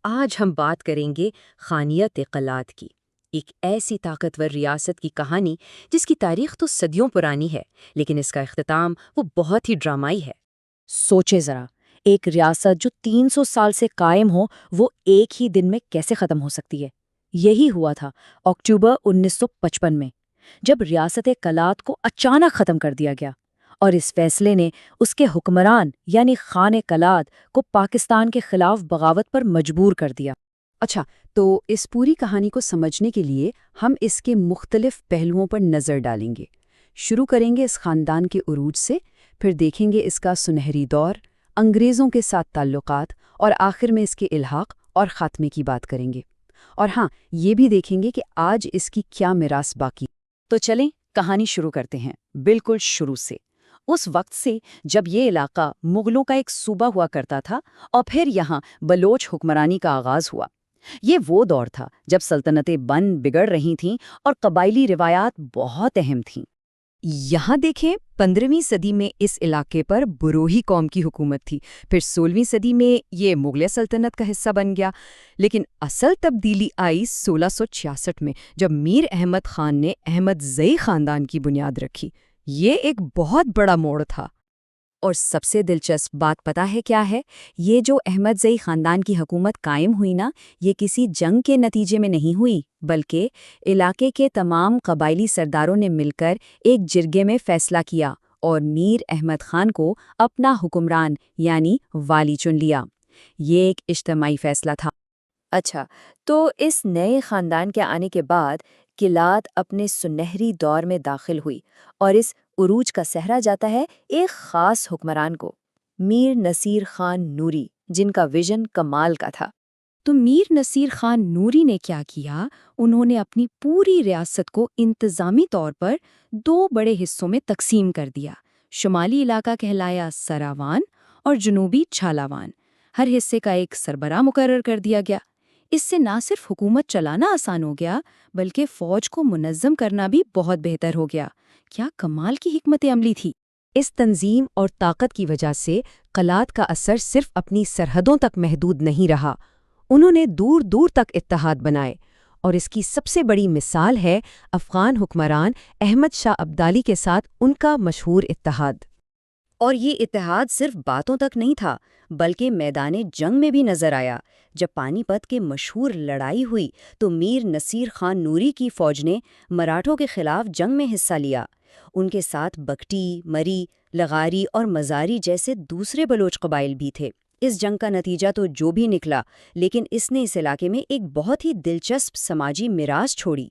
آج ہم بات کریں گے خانیت قلات کی، ایک ایسی طاقتور ریاست کی کہانی جس کی تاریخ تو صدیوں پرانی ہے، لیکن اس کا اختتام وہ بہت ہی ڈرامائی ہے۔ سوچے ذرا، ایک ریاست جو 300 سال سے قائم ہو وہ ایک ہی دن میں کیسے ختم ہو سکتی ہے؟ یہی ہوا تھا اکتوبر 1955 میں، جب ریاست کلات کو اچانک ختم کر دیا گیا، اور اس فیصلے نے اس کے حکمران یعنی خان کلات کو پاکستان کے خلاف بغاوت پر مجبور کر دیا۔ اچھا، تو اس پوری کہانی کو سمجھنے کے لیے ہم اس کے مختلف پہلوؤں پر نظر ڈالیں گے۔ شروع کریں گے اس خاندان کے عروج سے، پھر دیکھیں گے اس کا سنہری دور، انگریزوں کے ساتھ تعلقات، اور آخر میں اس کے الحاق اور خاتمے کی بات کریں گے۔ اور ہاں، یہ بھی دیکھیں گے کہ آج اس کی کیا میراث باقی۔ تو چلیں کہانی شروع کرتے ہیں، بالکل شروع سے، اس وقت سے جب یہ علاقہ مغلوں کا ایک صوبہ ہوا کرتا تھا اور پھر یہاں بلوچ حکمرانی کا آغاز ہوا۔ یہ وہ دور تھا جب سلطنتیں بگڑ رہی تھیں اور قبائلی روایات بہت اہم تھیں۔ یہاں دیکھیں، 15ویں صدی میں اس علاقے پر بروہی قوم کی حکومت تھی، پھر 16ویں صدی میں یہ مغلیہ سلطنت کا حصہ بن گیا، لیکن اصل تبدیلی آئی 1666 میں، جب میر احمد خان نے احمد زئی خاندان کی بنیاد رکھی۔ یہ ایک بہت بڑا موڑ تھا۔ اور سب سے دلچسپ بات پتہ ہے کیا ہے؟ یہ جو احمد زئی خاندان کی حکومت قائم ہوئی نا، یہ کسی جنگ کے نتیجے میں نہیں ہوئی، بلکہ علاقے کے تمام قبائلی سرداروں نے مل کر ایک جرگے میں فیصلہ کیا اور میر احمد خان کو اپنا حکمران یعنی والی چن لیا۔ یہ ایک اجتماعی فیصلہ تھا۔ اچھا، تو اس نئے خاندان کے آنے کے بعد کلات اپنے سنہری دور میں داخل ہوئی، اور اس عروج کا سہرا جاتا ہے ایک خاص حکمران کو، میر نصیر خان نوری، جن کا ویژن کمال کا تھا۔ تو میر نصیر خان نوری نے کیا کیا؟ انہوں نے اپنی پوری ریاست کو انتظامی طور پر 2 بڑے حصوں میں تقسیم کر دیا۔ شمالی علاقہ کہلایا سراوان اور جنوبی چھالاوان۔ ہر حصے کا ایک سربراہ مقرر کر دیا گیا۔ اس سے نہ صرف حکومت چلانا آسان ہو گیا، بلکہ فوج کو منظم کرنا بھی بہت بہتر ہو گیا۔ کیا کمال کی حکمت عملی تھی! اس تنظیم اور طاقت کی وجہ سے قلات کا اثر صرف اپنی سرحدوں تک محدود نہیں رہا، انہوں نے دور دور تک اتحاد بنائے، اور اس کی سب سے بڑی مثال ہے افغان حکمران احمد شاہ ابدالی کے ساتھ ان کا مشہور اتحاد۔ اور یہ اتحاد صرف باتوں تک نہیں تھا، بلکہ میدان جنگ میں بھی نظر آیا۔ جب پانی پت کی مشہور لڑائی ہوئی تو میر نصیر خان نوری کی فوج نے مراٹھوں کے خلاف جنگ میں حصہ لیا۔ ان کے ساتھ بگٹی، مری، لغاری اور مزاری جیسے دوسرے بلوچ قبائل بھی تھے۔ اس جنگ کا نتیجہ تو جو بھی نکلا، لیکن اس نے اس علاقے میں ایک بہت ہی دلچسپ سماجی میراث چھوڑی۔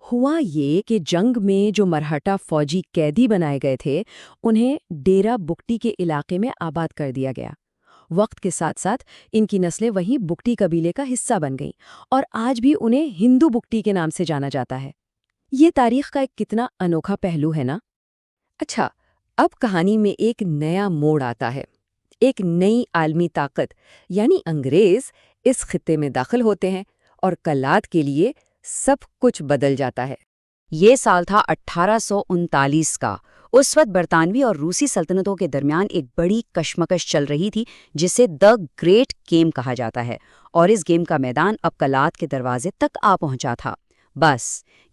ہوا یہ کہ جنگ میں جو مرہٹا فوجی قیدی بنائے گئے تھے، انہیں ڈیرہ بگٹی کے علاقے میں آباد کر دیا گیا۔ وقت کے ساتھ ساتھ ان کی نسلیں وہیں بگٹی قبیلے کا حصہ بن گئیں، اور آج بھی انہیں ہندو بگٹی کے نام سے جانا جاتا ہے۔ یہ تاریخ کا ایک کتنا انوکھا پہلو ہے نا؟ اچھا، اب کہانی میں ایک نیا موڑ آتا ہے۔ ایک نئی عالمی طاقت یعنی انگریز اس خطے میں داخل ہوتے ہیں، اور قلات کے لیے سب کچھ بدل جاتا ہے۔ یہ سال تھا 1839 کا۔ اس وقت برطانوی اور روسی سلطنتوں کے درمیان ایک بڑی کشمکش چل رہی تھی، جسے دی گریٹ گیم کہا جاتا ہے، اور اس گیم کا میدان اب قلات کے دروازے تک آ پہنچا تھا۔ بس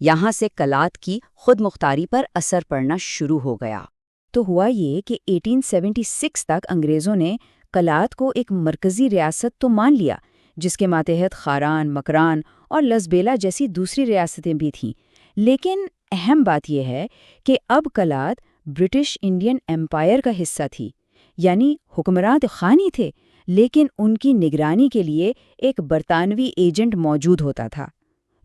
یہاں سے قلات کی خود مختاری پر اثر پڑنا شروع ہو گیا۔ تو ہوا یہ کہ 1876 تک انگریزوں نے قلات کو ایک مرکزی ریاست تو مان لیا، جس کے ماتحت خاران، مکران اور لزبیلا جیسی دوسری ریاستیں بھی تھیں، لیکن اہم بات یہ ہے کہ اب قلات برٹش انڈین ایمپائر کا حصہ تھی، یعنی حکمران خانی تھے، لیکن ان کی نگرانی کے لیے ایک برطانوی ایجنٹ موجود ہوتا تھا،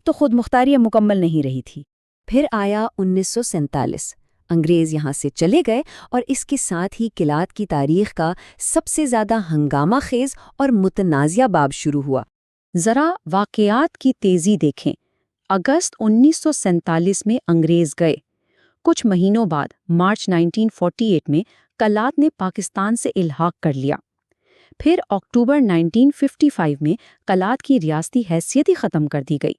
تو خود مختاری مکمل نہیں رہی تھی۔ پھر آیا 1947، انگریز یہاں سے چلے گئے، اور اس کے ساتھ ہی قلات کی تاریخ کا سب سے زیادہ ہنگامہ خیز اور متنازعہ باب شروع ہوا۔ ذرا واقعات کی تیزی دیکھیں۔ اگست 1947 میں انگریز گئے۔ کچھ مہینوں بعد مارچ 1948 میں قلات نے پاکستان سے الحاق کر لیا۔ پھر اکتوبر 1955 میں قلات کی ریاستی حیثیت ہی ختم کر دی گئی،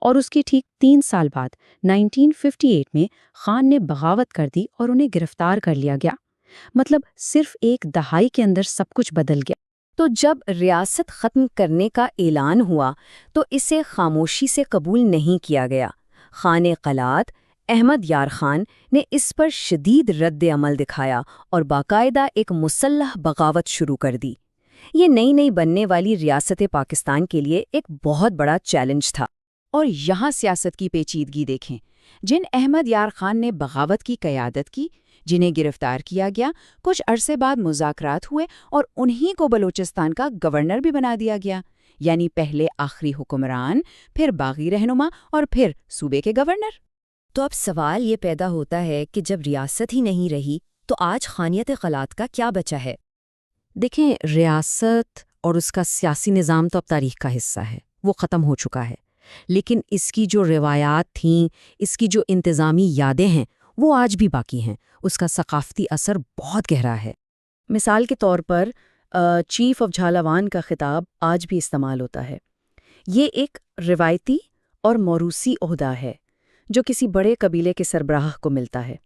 اور اس کے ٹھیک 3 سال بعد 1958 میں خان نے بغاوت کر دی اور انہیں گرفتار کر لیا گیا۔ مطلب صرف ایک دہائی کے اندر سب کچھ بدل گیا۔ تو جب ریاست ختم کرنے کا اعلان ہوا تو اسے خاموشی سے قبول نہیں کیا گیا۔ خانِ قلات احمد یار خان نے اس پر شدید رد عمل دکھایا اور باقاعدہ ایک مسلح بغاوت شروع کر دی۔ یہ نئی بننے والی ریاست پاکستان کے لیے ایک بہت بڑا چیلنج تھا۔ اور یہاں سیاست کی پیچیدگی دیکھیں۔ جن احمد یار خان نے بغاوت کی قیادت کی، جنہیں گرفتار کیا گیا، کچھ عرصے بعد مذاکرات ہوئے اور انہی کو بلوچستان کا گورنر بھی بنا دیا گیا، یعنی پہلے آخری حکمران، پھر باغی رہنما اور پھر صوبے کے گورنر۔ تو اب سوال یہ پیدا ہوتا ہے کہ جب ریاست ہی نہیں رہی تو آج خانیت قلات کا کیا بچا ہے؟ دیکھیں، ریاست اور اس کا سیاسی نظام تو اب تاریخ کا حصہ ہے، وہ ختم ہو چکا ہے، لیکن اس کی جو روایات تھیں، اس کی جو انتظامی یادیں ہیں، وہ آج بھی باقی ہیں۔ اس کا ثقافتی اثر بہت گہرا ہے۔ مثال کے طور پر چیف آف جھالاوان کا خطاب آج بھی استعمال ہوتا ہے۔ یہ ایک روایتی اور موروثی عہدہ ہے جو کسی بڑے قبیلے کے سربراہ کو ملتا ہے۔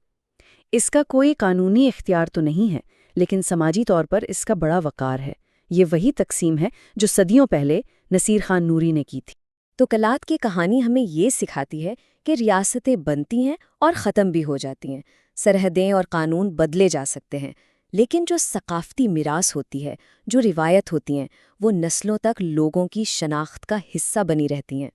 اس کا کوئی قانونی اختیار تو نہیں ہے، لیکن سماجی طور پر اس کا بڑا وقار ہے۔ یہ وہی تقسیم ہے جو صدیوں پہلے نصیر خان نوری نے کی تھی۔ تو قلات کی کہانی ہمیں یہ سکھاتی ہے کہ ریاستیں بنتی ہیں اور ختم بھی ہو جاتی ہیں، سرحدیں اور قانون بدلے جا سکتے ہیں، لیکن جو ثقافتی میراث ہوتی ہے، جو روایت ہوتی ہیں، وہ نسلوں تک لوگوں کی شناخت کا حصہ بنی رہتی ہیں۔